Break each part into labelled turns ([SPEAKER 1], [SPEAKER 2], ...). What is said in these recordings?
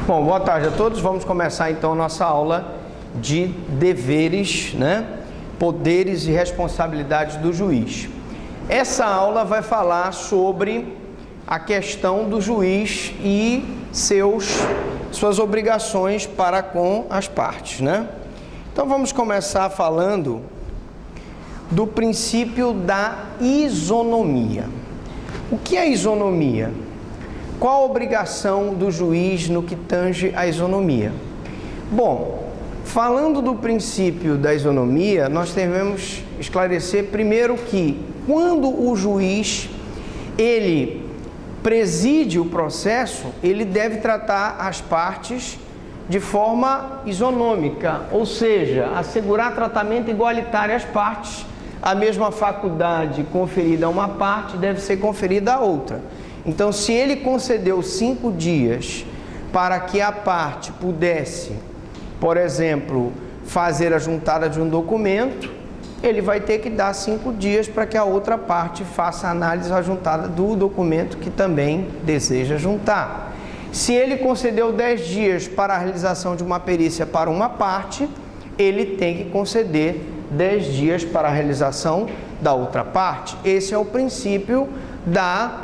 [SPEAKER 1] Bom, boa tarde a todos. Vamos começar então a nossa aula de deveres, poderes e responsabilidades do juiz. Essa aula vai falar sobre a questão do juiz e suas obrigações para com as partes, Então vamos começar falando do princípio da isonomia. O que é isonomia? Qual a obrigação do juiz no que tange à isonomia? Bom, falando do princípio da isonomia, nós devemos esclarecer primeiro que quando o juiz ele preside o processo, ele deve tratar as partes de forma isonômica, ou seja, assegurar tratamento igualitário às partes. A mesma faculdade conferida a uma parte deve ser conferida a outra. Então, se ele concedeu 5 dias para que a parte pudesse, por exemplo, fazer a juntada de um documento, ele vai ter que dar 5 dias para que a outra parte faça a análise da juntada do documento que também deseja juntar. Se ele concedeu 10 dias para a realização de uma perícia para uma parte, ele tem que conceder 10 dias para a realização da outra parte. Esse é o princípio da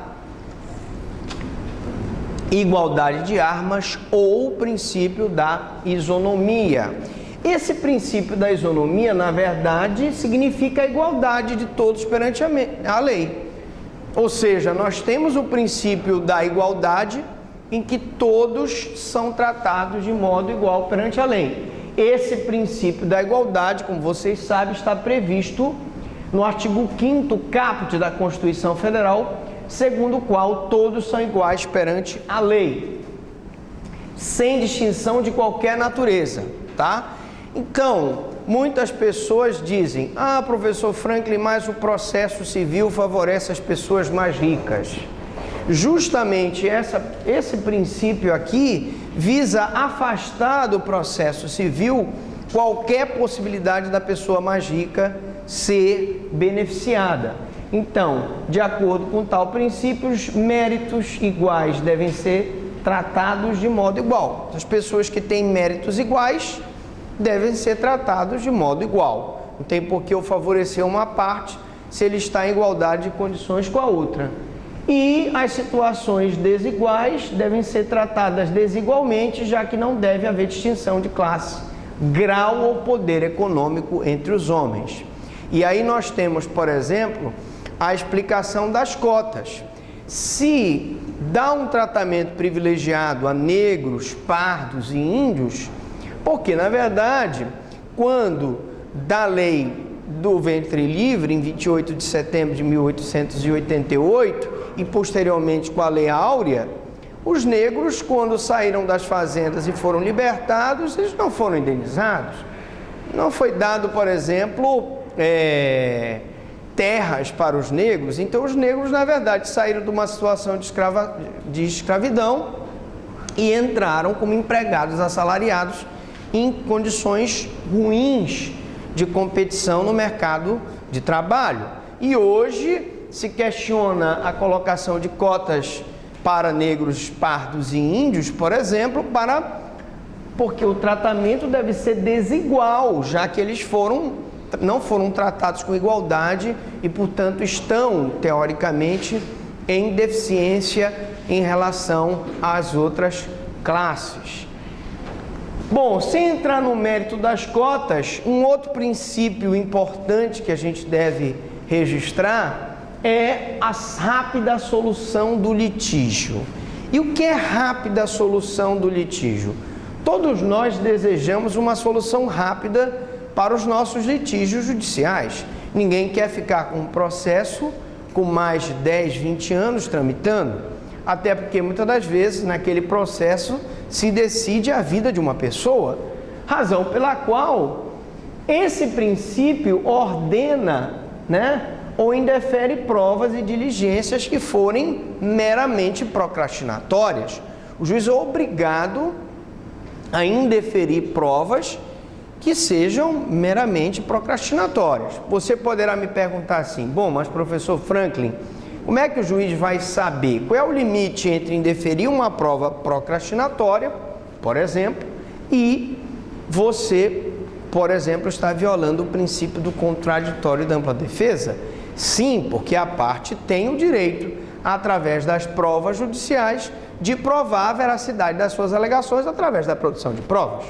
[SPEAKER 1] igualdade de armas ou o princípio da isonomia. Esse princípio da isonomia, na verdade, significa a igualdade de todos perante a lei. Ou seja, nós temos o princípio da igualdade em que todos são tratados de modo igual perante a lei. Esse princípio da igualdade, como vocês sabem, está previsto no artigo 5º caput da Constituição Federal, segundo o qual todos são iguais perante a lei, sem distinção de qualquer natureza, Então, muitas pessoas dizem: professor Franklin, mas o processo civil favorece as pessoas mais ricas. Justamente esse princípio aqui visa afastar do processo civil qualquer possibilidade da pessoa mais rica ser beneficiada. Então, de acordo com tal princípio, os méritos iguais devem ser tratados de modo igual. As pessoas que têm méritos iguais devem ser tratados de modo igual. Não tem por que eu favorecer uma parte se ele está em igualdade de condições com a outra. E as situações desiguais devem ser tratadas desigualmente, já que não deve haver distinção de classe, grau ou poder econômico entre os homens. E aí nós temos, por exemplo, a explicação das cotas. Se dá um tratamento privilegiado a negros, pardos e índios, porque, na verdade, quando da lei do ventre livre, em 28 de setembro de 1888, e posteriormente com a Lei Áurea, os negros, quando saíram das fazendas e foram libertados, eles não foram indenizados. Não foi dado, por exemplo, terras para os negros. Então, os negros, na verdade, saíram de uma situação de escravidão e entraram como empregados assalariados em condições ruins de competição no mercado de trabalho. E hoje se questiona a colocação de cotas para negros, pardos e índios, por exemplo, porque o tratamento deve ser desigual, já que eles não foram tratados com igualdade e, portanto, estão, teoricamente, em deficiência em relação às outras classes. Bom, sem entrar no mérito das cotas, um outro princípio importante que a gente deve registrar é a rápida solução do litígio. E o que é rápida solução do litígio? Todos nós desejamos uma solução rápida para os nossos litígios judiciais. Ninguém quer ficar com um processo com mais de 10, 20 anos tramitando, até porque muitas das vezes naquele processo se decide a vida de uma pessoa, razão pela qual esse princípio ordena, ou indefere provas e diligências que forem meramente procrastinatórias. O juiz é obrigado a indeferir provas que sejam meramente procrastinatórias. Você poderá me perguntar assim: bom, mas professor Franklin, como é que o juiz vai saber qual é o limite entre indeferir uma prova procrastinatória por exemplo, e você, por exemplo, está violando o princípio do contraditório e da ampla defesa? Sim, porque a parte tem o direito, através das provas judiciais, de provar a veracidade das suas alegações através da produção de provas.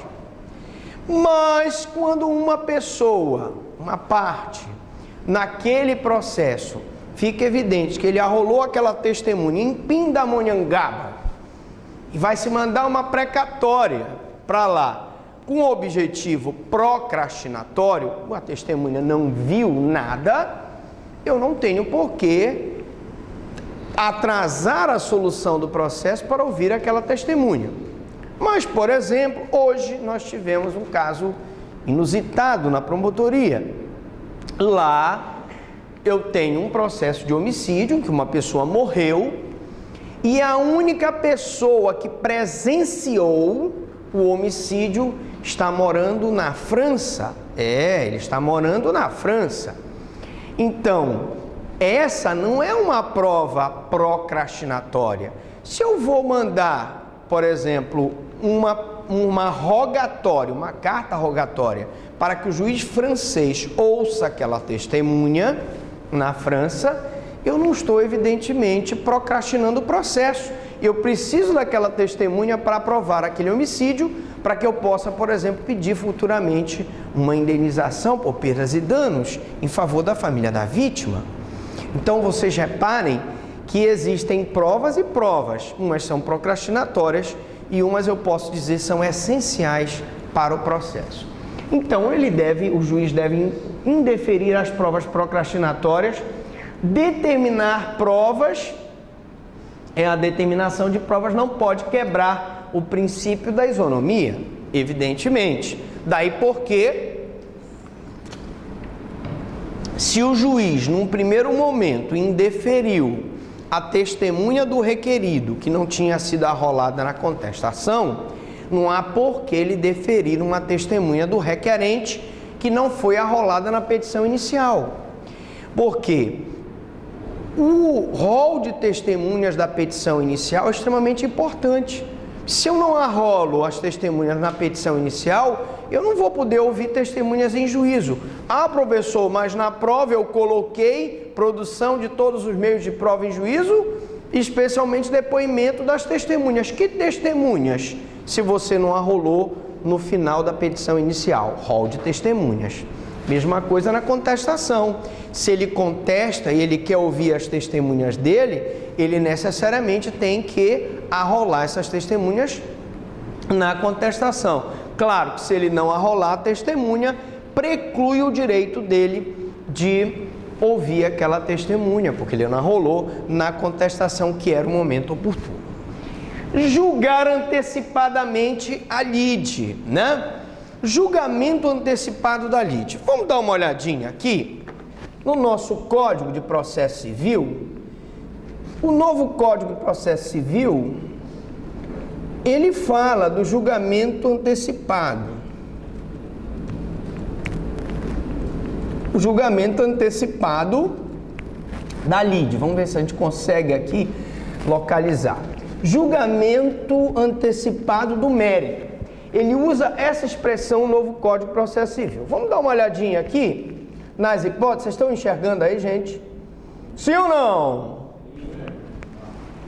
[SPEAKER 1] Mas quando uma pessoa, uma parte, naquele processo, fica evidente que ele arrolou aquela testemunha em Pindamonhangaba e vai se mandar uma precatória para lá com o objetivo procrastinatório, a testemunha não viu nada, eu não tenho por que atrasar a solução do processo para ouvir aquela testemunha. Mas, por exemplo, hoje nós tivemos um caso inusitado na promotoria. Lá eu tenho um processo de homicídio em que uma pessoa morreu e a única pessoa que presenciou o homicídio está morando na França. Ele está morando na França. Então, essa não é uma prova procrastinatória. Se eu vou mandar, por exemplo, uma rogatória, uma carta rogatória, para que o juiz francês ouça aquela testemunha na França, eu não estou, evidentemente, procrastinando o processo. Eu preciso daquela testemunha para provar aquele homicídio, para que eu possa, por exemplo, pedir futuramente uma indenização por perdas e danos em favor da família da vítima. Então, vocês reparem que existem provas e provas. Umas são procrastinatórias e umas, eu posso dizer, são essenciais para o processo. Então, o juiz deve indeferir as provas procrastinatórias, determinar provas, a determinação de provas não pode quebrar o princípio da isonomia, evidentemente. Daí porque, se o juiz, num primeiro momento, indeferiu a testemunha do requerido, que não tinha sido arrolada na contestação, não há por que ele deferir uma testemunha do requerente que não foi arrolada na petição inicial. Porque o rol de testemunhas da petição inicial é extremamente importante. Se eu não arrolo as testemunhas na petição inicial, eu não vou poder ouvir testemunhas em juízo. Ah, professor, mas na prova eu coloquei produção de todos os meios de prova em juízo, especialmente depoimento das testemunhas. Que testemunhas? Se você não arrolou no final da petição inicial, rol de testemunhas. Mesma coisa na contestação. Se ele contesta e ele quer ouvir as testemunhas dele, ele necessariamente tem que arrolar essas testemunhas na contestação. Claro que se ele não arrolar a testemunha, preclui o direito dele de ouvir aquela testemunha, porque ele não arrolou na contestação, que era o momento oportuno. Julgar antecipadamente a lide, né? Julgamento antecipado da lide. Vamos dar uma olhadinha aqui no nosso Código de Processo Civil. O novo Código de Processo Civil, ele fala do julgamento antecipado. O julgamento antecipado da lide. Vamos ver se a gente consegue aqui localizar. Julgamento antecipado do mérito. Ele usa essa expressão no novo Código de Processo Civil. Vamos dar uma olhadinha aqui nas hipóteses. Vocês estão enxergando aí, gente? Sim ou não?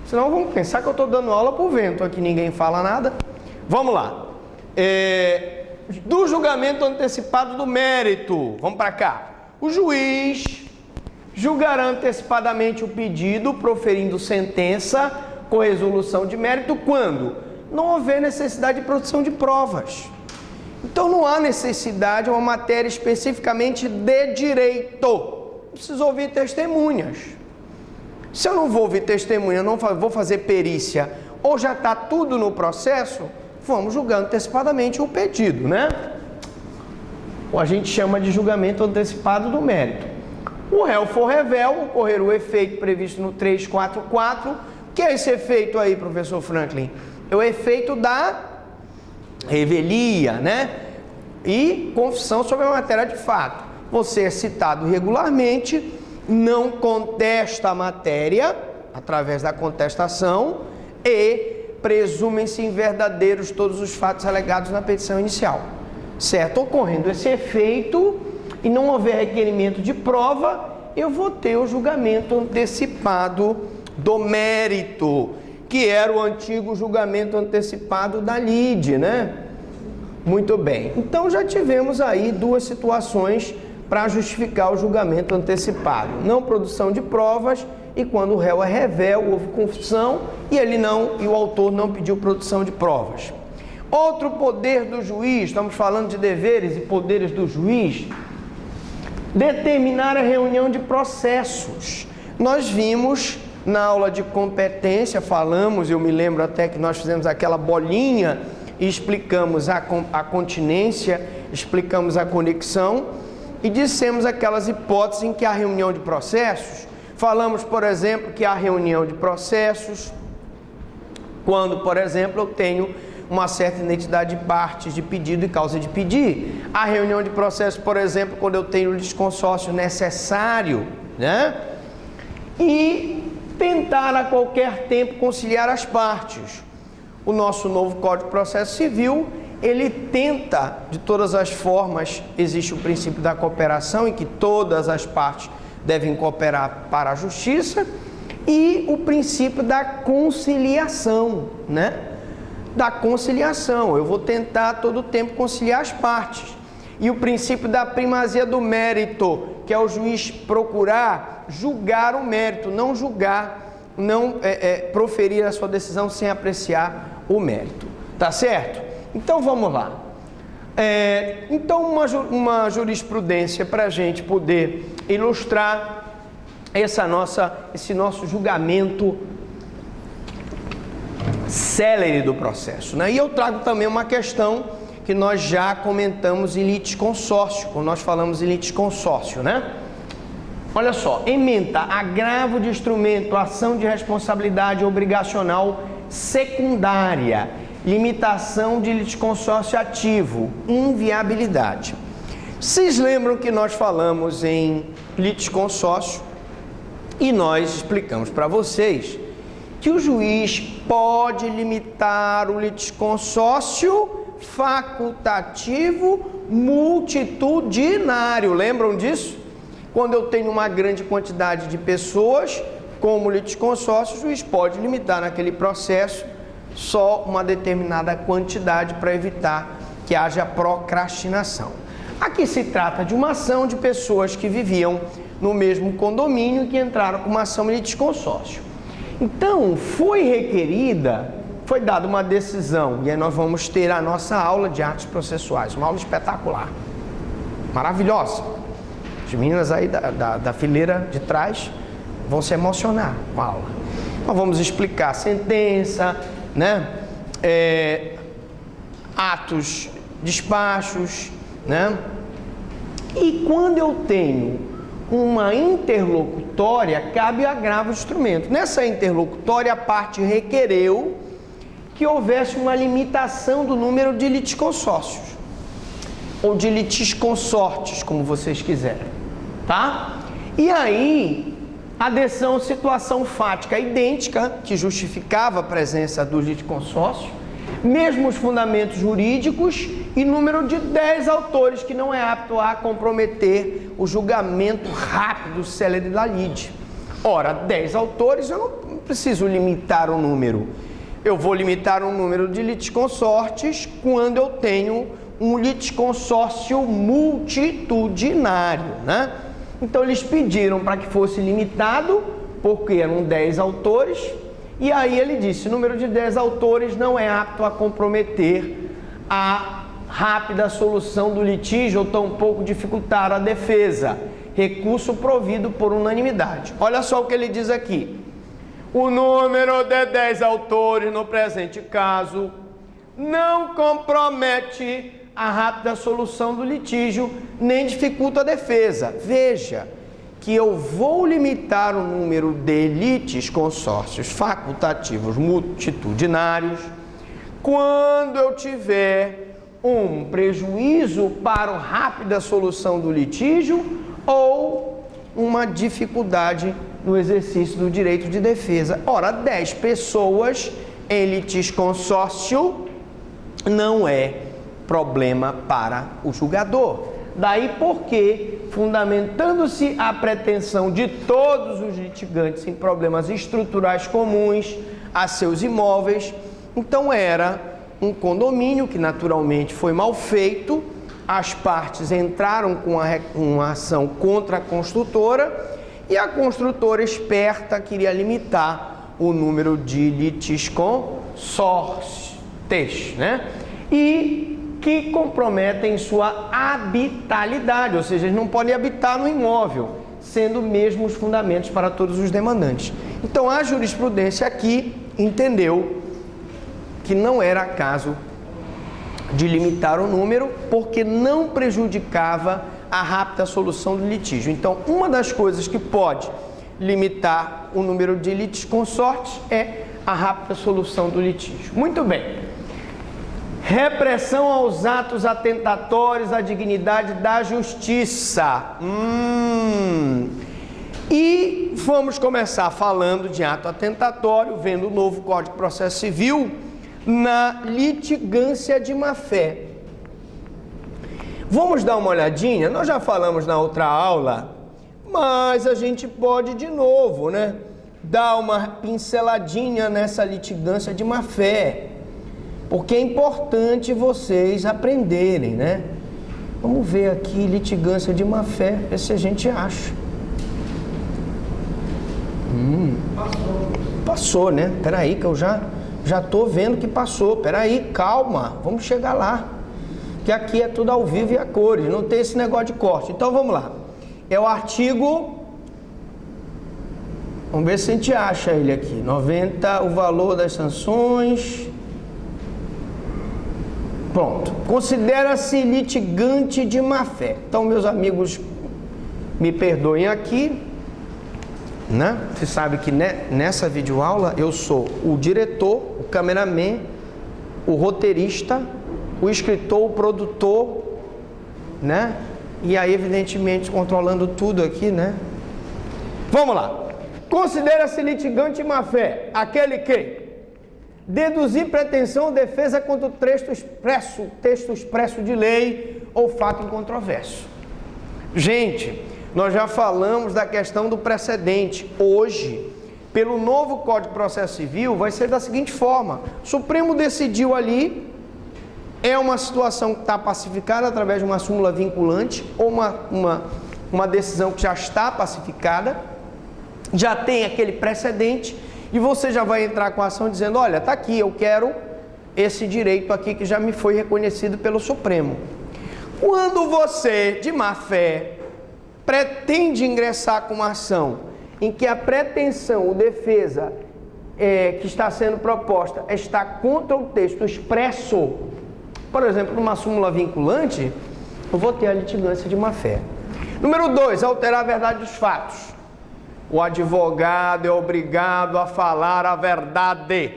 [SPEAKER 1] Senão vamos pensar que eu estou dando aula por vento aqui, ninguém fala nada. Vamos lá. Do julgamento antecipado do mérito. Vamos para cá. O juiz julgará antecipadamente o pedido, proferindo sentença com resolução de mérito quando não houver necessidade de produção de provas. Então não há necessidade, é uma matéria especificamente de direito. Preciso ouvir testemunhas. Se eu não vou ouvir testemunha, não vou fazer perícia, ou já está tudo no processo, vamos julgar antecipadamente o pedido, né? Ou a gente chama de julgamento antecipado do mérito. O réu for revel, ocorrer o efeito previsto no 344. O que é esse efeito aí, professor Franklin? É o efeito da revelia, né? E confissão sobre a matéria de fato. Você é citado regularmente, não contesta a matéria através da contestação e presumem-se inverdadeiros todos os fatos alegados na petição inicial. Certo? Ocorrendo esse efeito e não houver requerimento de prova, eu vou ter o julgamento antecipado do mérito, que era o antigo julgamento antecipado da lide, né? Muito bem. Então já tivemos aí duas situações para justificar o julgamento antecipado. Não produção de provas e quando o réu é revel, houve confissão e o autor não pediu produção de provas. Outro poder do juiz, estamos falando de deveres e poderes do juiz, determinar a reunião de processos. Nós vimos na aula de competência, falamos, eu me lembro até que nós fizemos aquela bolinha e explicamos a continência, explicamos a conexão e dissemos aquelas hipóteses em que há reunião de processos. Falamos, por exemplo, que há reunião de processos quando, por exemplo, eu tenho uma certa identidade de partes de pedido e causa de pedir. A reunião de processo, por exemplo, quando eu tenho o litisconsórcio necessário, né? E tentar a qualquer tempo conciliar as partes. O nosso novo Código de Processo Civil, ele tenta, de todas as formas, existe o princípio da cooperação, em que todas as partes devem cooperar para a justiça, e o princípio da conciliação, né? Da conciliação, eu vou tentar a todo tempo conciliar as partes. E o princípio da primazia do mérito, que é o juiz procurar julgar o mérito, não julgar, não proferir a sua decisão sem apreciar o mérito. Tá certo? Então vamos lá. Então uma jurisprudência para a gente poder ilustrar esse nosso julgamento célere do processo, né? E eu trago também uma questão que nós já comentamos em litisconsórcio, quando nós falamos em litisconsórcio, né? Olha só, ementa, agravo de instrumento, ação de responsabilidade obrigacional secundária, limitação de litisconsórcio ativo, inviabilidade. Vocês lembram que nós falamos em litisconsórcio e nós explicamos para vocês que o juiz pode limitar o litisconsórcio facultativo multitudinário. Lembram disso? Quando eu tenho uma grande quantidade de pessoas, como litisconsórcio, o juiz pode limitar naquele processo só uma determinada quantidade para evitar que haja procrastinação. Aqui se trata de uma ação de pessoas que viviam no mesmo condomínio e que entraram com uma ação em litisconsórcio. Então, foi dada uma decisão, e aí nós vamos ter a nossa aula de atos processuais, uma aula espetacular, maravilhosa. As meninas aí da fileira de trás vão se emocionar com a aula. Nós vamos explicar a sentença, né? Atos, despachos, né? E quando eu tenho uma interlocutória, cabe o agravo de instrumento. Nessa interlocutória, a parte requereu que houvesse uma limitação do número de litisconsórcios, ou de litisconsortes, como vocês quiserem, tá? E aí, adesão à situação fática idêntica, que justificava a presença do litisconsórcio, mesmos fundamentos jurídicos e número de 10 autores, que não é apto a comprometer o julgamento rápido, célere da lide. Ora, 10 autores, eu não preciso limitar o número. Eu vou limitar o número de litisconsortes quando eu tenho um litisconsórcio multitudinário, né? Então, eles pediram para que fosse limitado, porque eram 10 autores, e aí ele disse, o número de 10 autores não é apto a comprometer a rápida solução do litígio ou tampouco dificultar a defesa. Recurso provido por unanimidade. Olha só o que ele diz aqui. O número de 10 autores no presente caso não compromete a rápida solução do litígio, nem dificulta a defesa. Veja que eu vou limitar o número de litisconsórcios facultativos multitudinários quando eu tiver um prejuízo para a rápida solução do litígio ou uma dificuldade no exercício do direito de defesa. Ora, 10 pessoas em litisconsórcio não é problema para o julgador. Daí porque, fundamentando-se a pretensão de todos os litigantes em problemas estruturais comuns a seus imóveis, então era um condomínio que naturalmente foi mal feito, as partes entraram com uma ação contra a construtora e a construtora esperta queria limitar o número de litisconsórcios, né? E que comprometem sua habitabilidade, ou seja, eles não podem habitar no imóvel, sendo mesmo os fundamentos para todos os demandantes. Então a jurisprudência aqui entendeu que não era caso de limitar o número, porque não prejudicava a rápida solução do litígio. Então, uma das coisas que pode limitar o número de litisconsortes é a rápida solução do litígio. Muito bem. Repressão aos atos atentatórios à dignidade da justiça. E vamos começar falando de ato atentatório, vendo o novo Código de Processo Civil, na litigância de má-fé. Vamos dar uma olhadinha? Nós já falamos na outra aula, mas a gente pode de novo, né? Dar uma pinceladinha nessa litigância de má-fé, porque é importante vocês aprenderem, né? Vamos ver aqui litigância de má-fé, ver se a gente acha. Passou, né? Peraí que eu já tô vendo que passou. Peraí, calma, vamos chegar lá. Que aqui é tudo ao vivo e a cores, não tem esse negócio de corte. Então vamos lá. É o artigo, vamos ver se a gente acha ele aqui. 90, o valor das sanções. Pronto. Considera-se litigante de má-fé. Então, meus amigos, me perdoem aqui, né? Você sabe que nessa videoaula eu sou o diretor, o cameraman, o roteirista, o escritor, o produtor, né? E aí, evidentemente, controlando tudo aqui, né? Vamos lá. Considera-se litigante de má-fé aquele que deduzir pretensão ou defesa contra o texto expresso de lei ou fato incontroverso. Gente, nós já falamos da questão do precedente. Hoje, pelo novo Código de Processo Civil, vai ser da seguinte forma: o Supremo decidiu ali, é uma situação que está pacificada através de uma súmula vinculante ou uma decisão que já está pacificada, já tem aquele precedente, e você já vai entrar com a ação dizendo: olha, está aqui, eu quero esse direito aqui que já me foi reconhecido pelo Supremo. Quando você, de má fé, pretende ingressar com uma ação em que a pretensão ou defesa que está sendo proposta está contra o texto expresso, por exemplo, numa súmula vinculante, eu vou ter a litigância de má fé. Número 2, alterar a verdade dos fatos. O advogado é obrigado a falar a verdade.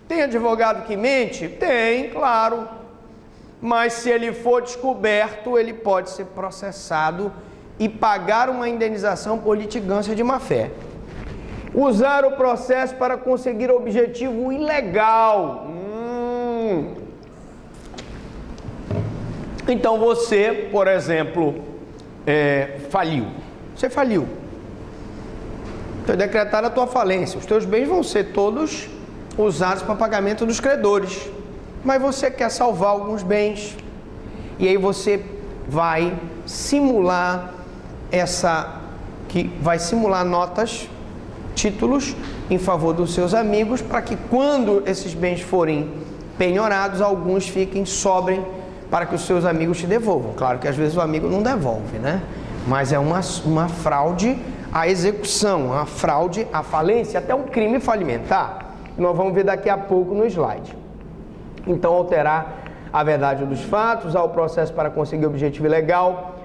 [SPEAKER 1] Tem advogado que mente? Tem, claro. Mas se ele for descoberto, ele pode ser processado e pagar uma indenização por litigância de má-fé. Usar o processo para conseguir objetivo ilegal. Então você, por exemplo, faliu. Você faliu. Foi decretada a tua falência. Os teus bens vão ser todos usados para pagamento dos credores. Mas você quer salvar alguns bens. E aí você vai simular notas, títulos em favor dos seus amigos, para que quando esses bens forem penhorados, alguns sobrem para que os seus amigos te devolvam. Claro que às vezes o amigo não devolve, né? Mas é uma fraude à execução, uma fraude à falência, até um crime falimentar. Nós vamos ver daqui a pouco no slide. Então, alterar a verdade dos fatos, usar o processo para conseguir objetivo legal,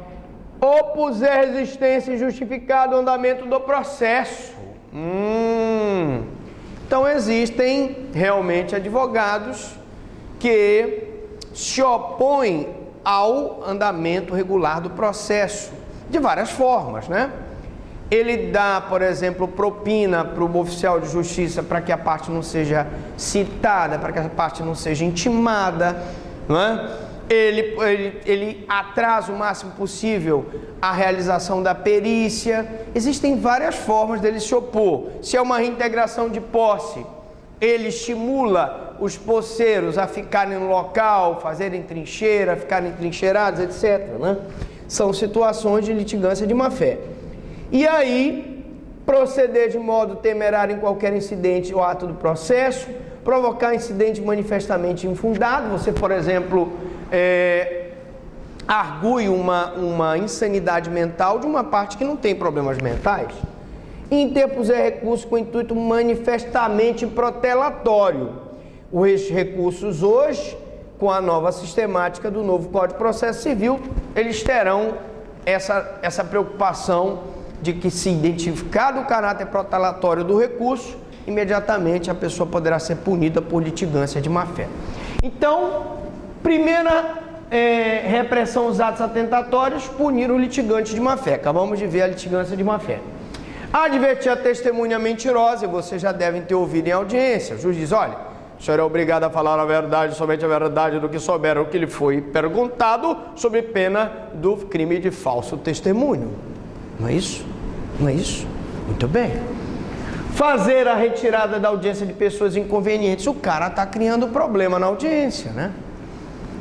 [SPEAKER 1] opuser resistência injustificada ao andamento do processo. Então, existem realmente advogados que se opõem ao andamento regular do processo, de várias formas, né? ele dá, por exemplo, propina para o oficial de justiça para que a parte não seja citada, para que a parte não seja intimada, não é? Ele atrasa o máximo possível a realização da perícia. Existem várias formas dele se opor. Se é uma reintegração de posse, ele estimula os posseiros a ficarem no local, fazerem trincheira, ficarem trincheirados, etc., né? São situações de litigância de má-fé. E aí, proceder de modo temerário em qualquer incidente ou ato do processo, provocar incidente manifestamente infundado. Você, por exemplo, argue uma insanidade mental de uma parte que não tem problemas mentais. E interpuser recurso com intuito manifestamente protelatório. Os recursos hoje, com a nova sistemática do novo Código de Processo Civil, eles terão essa preocupação de que, se identificado o caráter protelatório do recurso, imediatamente a pessoa poderá ser punida por litigância de má-fé. Então, primeira repressão aos atos atentatórios, punir o litigante de má-fé. Acabamos de ver a litigância de má-fé. Advertir a testemunha mentirosa, e vocês já devem ter ouvido em audiência. O juiz diz: olha, o senhor é obrigado a falar a verdade, somente a verdade do que souber o que lhe foi perguntado, sob pena do crime de falso testemunho. Não é isso? Não é isso? Muito bem. Fazer a retirada da audiência de pessoas inconvenientes. O cara está criando problema na audiência, né?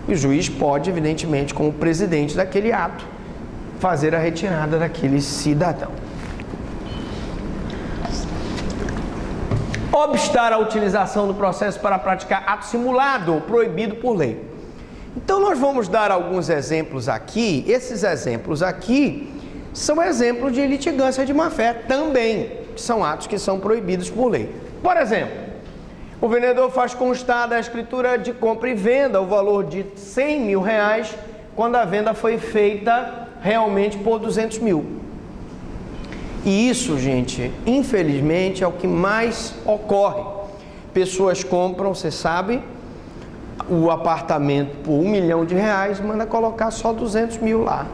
[SPEAKER 1] E o juiz pode, evidentemente, como presidente daquele ato, fazer a retirada daquele cidadão. Obstar a utilização do processo para praticar ato simulado, proibido por lei. Então nós vamos dar alguns exemplos aqui. Esses exemplos aqui são exemplos de litigância de má-fé também, que são atos que são proibidos por lei. Por exemplo, o vendedor faz constar da escritura de compra e venda o valor de R$100 mil quando a venda foi feita realmente por 200 mil. E isso, gente, infelizmente é o que mais ocorre. Pessoas compram, você sabe, o apartamento por R$1 milhão e manda colocar só 200 mil lá.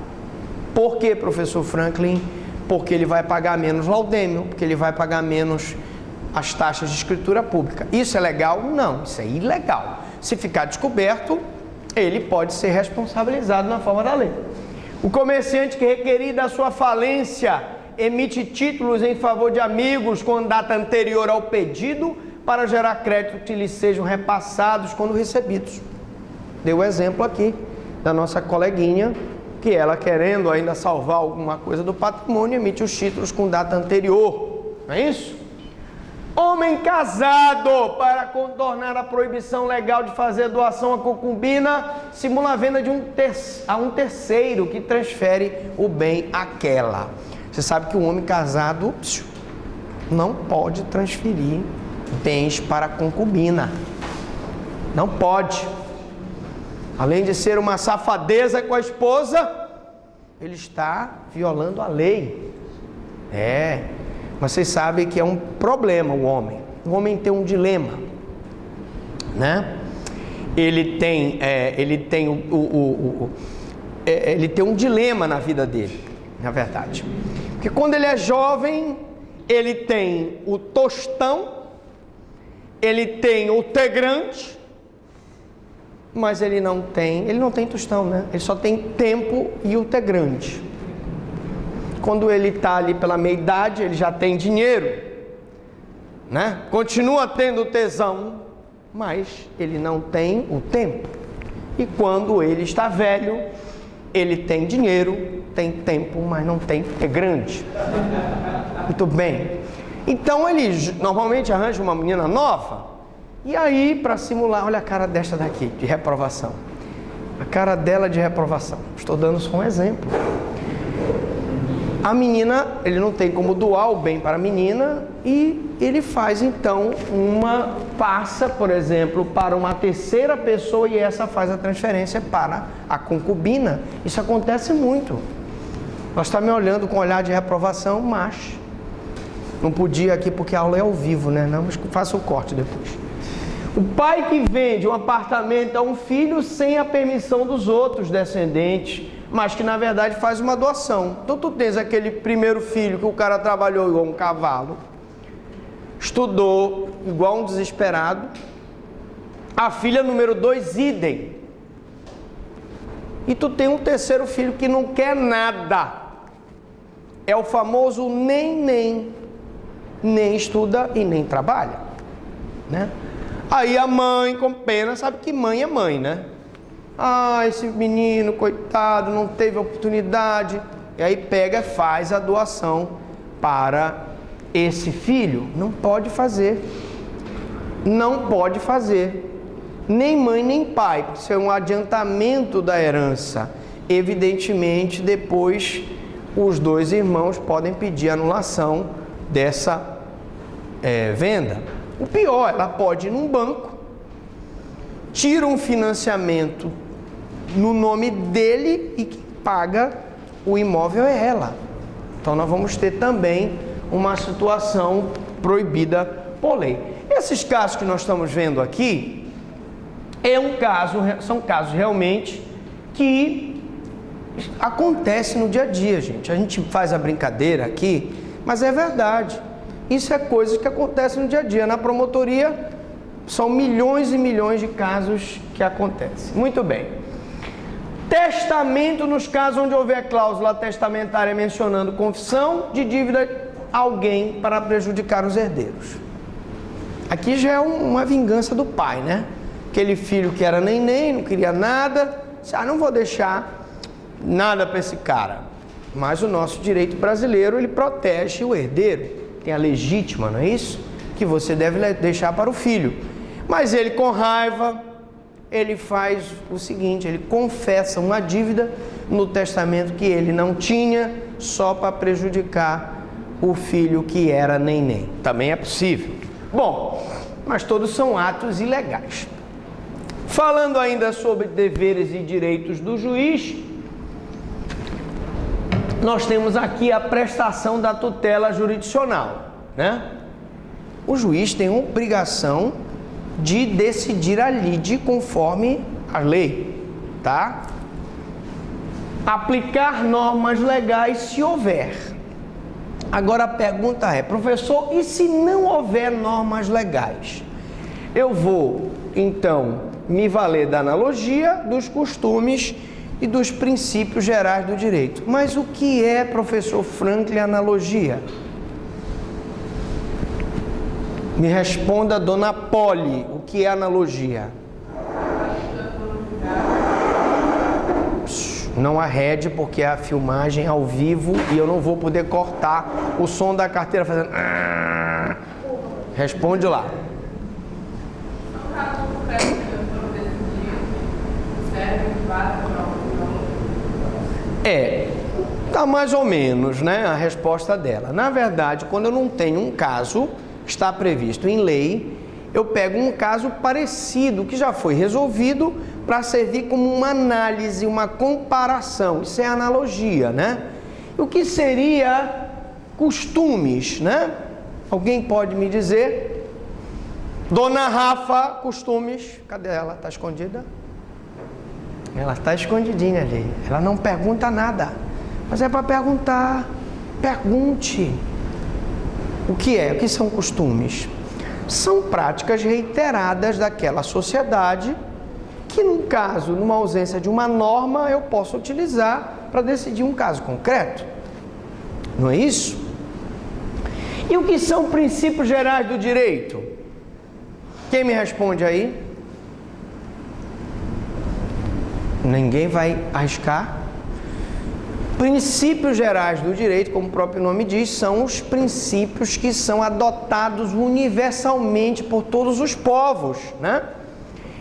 [SPEAKER 1] Por quê, professor Franklin? Porque ele vai pagar menos laudêmio, porque ele vai pagar menos as taxas de escritura pública. Isso é legal? Não, isso é ilegal. Se ficar descoberto, ele pode ser responsabilizado na forma da lei. O comerciante que requerir da sua falência emite títulos em favor de amigos com data anterior ao pedido para gerar crédito que lhes sejam repassados quando recebidos. Deu o exemplo aqui da nossa coleguinha, que ela, querendo ainda salvar alguma coisa do patrimônio, emite os títulos com data anterior. Não é isso? Homem casado, para contornar a proibição legal de fazer doação à concubina, simula a venda a um terceiro que transfere o bem àquela. Você sabe que o homem casado não pode transferir bens para a concubina. Não pode. Além de ser uma safadeza com a esposa, ele está violando a lei. Vocês sabem que é um problema o homem. O homem tem um dilema, né? Ele tem um dilema na vida dele, na verdade. Porque quando ele é jovem, ele tem o tostão, ele tem o tegrante, mas ele não tem tostão, né? Ele só tem tempo e o tegrante. Quando ele está ali pela meia-idade, ele já tem dinheiro, né? Continua tendo tesão, mas ele não tem o tempo. E quando ele está velho, ele tem dinheiro, tem tempo, mas não tem tegrante. Muito bem. Então ele normalmente arranja uma menina nova, e aí, para simular, olha a cara desta daqui, de reprovação. A cara dela de reprovação. Estou dando só um exemplo. A menina, ele não tem como doar o bem para a menina, e ele faz então passa, por exemplo, para uma terceira pessoa, e essa faz a transferência para a concubina. Isso acontece muito. Nós está me olhando com olhar de reprovação, mas não podia aqui porque a aula é ao vivo, né? Não, mas faça o corte depois. O pai que vende um apartamento a um filho sem a permissão dos outros descendentes, mas que na verdade faz uma doação. Então tu tens aquele primeiro filho que o cara trabalhou igual um cavalo, estudou igual um desesperado, a filha número 2, idem. E tu tem um terceiro filho que não quer nada, é o famoso nem estuda e nem trabalha, né? Aí a mãe, com pena, sabe que mãe é mãe, né? Ah, esse menino, coitado, não teve oportunidade. E aí pega, faz a doação para esse filho. Não pode fazer. Não pode fazer. Nem mãe, nem pai. Isso é um adiantamento da herança. Evidentemente, depois os dois irmãos podem pedir anulação dessa venda. O pior, ela pode ir num banco, tira um financiamento no nome dele e quem paga o imóvel é ela. Então nós vamos ter também uma situação proibida por lei. Esses casos que nós estamos vendo aqui são casos realmente que acontecem no dia a dia, gente. A gente faz a brincadeira aqui, mas é verdade. Isso é coisa que acontece no dia a dia. Na promotoria são milhões e milhões de casos que acontecem. Muito bem. Testamento nos casos onde houver cláusula testamentária mencionando confissão de dívida a alguém para prejudicar os herdeiros. Aqui já é uma vingança do pai, né? Aquele filho que era neném, não queria nada, disse, não vou deixar nada para esse cara. Mas o nosso direito brasileiro, ele protege o herdeiro. Tem a legítima, não é isso? Que você deve deixar para o filho. Mas ele, com raiva, ele faz o seguinte, ele confessa uma dívida no testamento que ele não tinha, só para prejudicar o filho que era neném. Também é possível. Bom, mas todos são atos ilegais. Falando ainda sobre deveres e direitos do juiz, nós temos aqui a prestação da tutela jurisdicional, né? O juiz tem a obrigação de decidir a lide conforme a lei, tá? Aplicar normas legais se houver. Agora a pergunta é, professor, e se não houver normas legais? Eu vou, então, me valer da analogia, dos costumes e dos princípios gerais do direito. Mas o que é, professor Franklin, analogia? Me responda, dona Poli, o que é analogia? Não arrede, porque é a filmagem ao vivo e eu não vou poder cortar o som da carteira fazendo... Responde lá. Tá mais ou menos, né, a resposta dela. Na verdade, quando eu não tenho um caso que está previsto em lei, eu pego um caso parecido, que já foi resolvido, para servir como uma análise, uma comparação. Isso é analogia, né? O que seria costumes, né? Alguém pode me dizer? Dona Rafa, costumes, cadê ela? Está escondida? Ela está escondidinha ali. Ela não pergunta nada. Mas é para perguntar. Pergunte. O que é? O que são costumes? São práticas reiteradas daquela sociedade que, num caso, numa ausência de uma norma, eu posso utilizar para decidir um caso concreto. Não é isso? E o que são princípios gerais do direito? Quem me responde aí? Ninguém vai arriscar? Princípios gerais do direito, como o próprio nome diz, são os princípios que são adotados universalmente por todos os povos, né?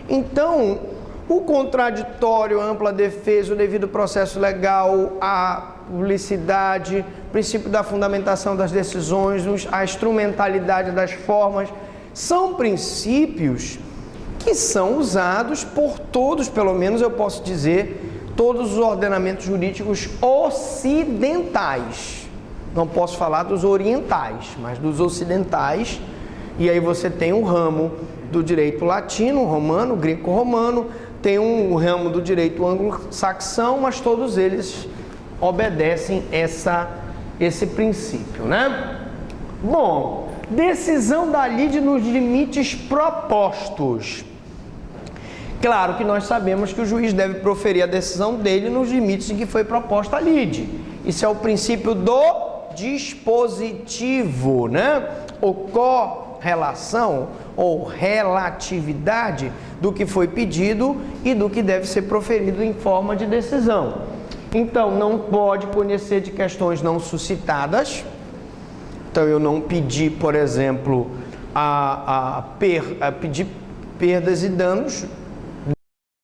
[SPEAKER 1] Então, o contraditório, a ampla defesa, o devido processo legal, a publicidade, o princípio da fundamentação das decisões, a instrumentalidade das formas, são princípios que são usados por todos, pelo menos eu posso dizer, todos os ordenamentos jurídicos ocidentais. Não posso falar dos orientais, mas dos ocidentais, E aí você tem um ramo do direito latino, romano, greco-romano, tem um ramo do direito anglo-saxão, mas todos eles obedecem esse princípio, né? Bom, decisão da lide nos limites propostos. Claro que nós sabemos que o juiz deve proferir a decisão dele nos limites em que foi proposta a lide. Isso é o princípio do dispositivo, né? Ou correlação ou relatividade do que foi pedido e do que deve ser proferido em forma de decisão. Então, não pode conhecer de questões não suscitadas. Então, eu não pedi, por exemplo, pedir perdas e danos